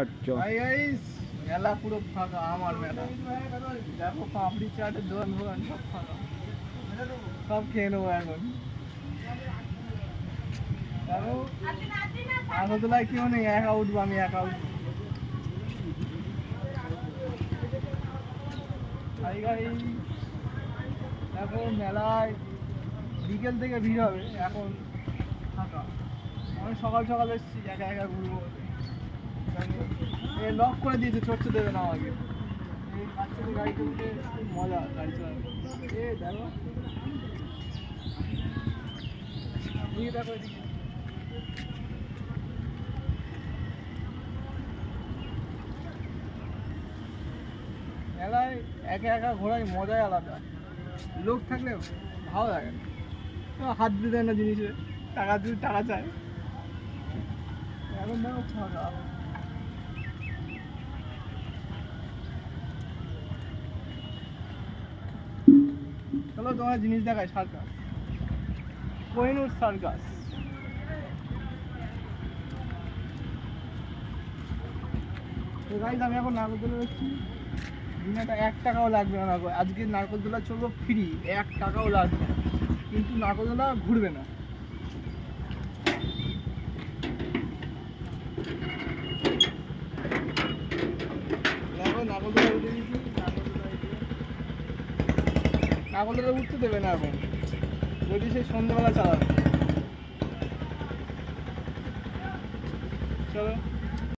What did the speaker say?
আচ্ছা মেলা পুরো ফাঁকা, আমার মেলা দেখো, পাপড়ি চাটের দোকান দোকান সব ফাঁকা, সব খেয়ে নেবো এখন। দেখো আগরতলায় কেউ নেই, একা উঠবো, আমি একা উঠবো। দেখো মেলায় বিকেল থেকে ভিড় হবে, এখন ফাঁকা। আমি সকাল সকাল এসেছি, একা একা ঘুরবো। লক করে দিয়েছে, চড়তে দেবে না আমাকে। এই বাচ্চাদের গাড়িতে উঠে খুব মজা, গাড়ি চালানো। দেখো দেখো এদিকে মেলায় একা একা ঘোরার মজাই আলাদা, লোক থাকলে ভালো লাগে না। হাত দিতে দেয় না জিনিসে, টাকা দিতে টাকা চায়। এখন দেখো ফাঁকা। চলো তোমার জিনিস দেখায়, সার্কাস, কোহিনুর সার্কাস। তো গাইজ আমি এখন নাগরদোলা দেখছি, দিনাটা 1 টাকাও লাগবে না। আজকে নাগরদোলা চলবো ফ্রি, 1 টাকাও লাগবে না, কিন্তু নাগরদোলা ঘুরবে না। দেখো নাগরদোলা উঠে দিয়েছি, নাগরদোলা উঠতে দেবে না এখন, যদি সেই সন্ধ্যেবেলা চালাবে। চলো।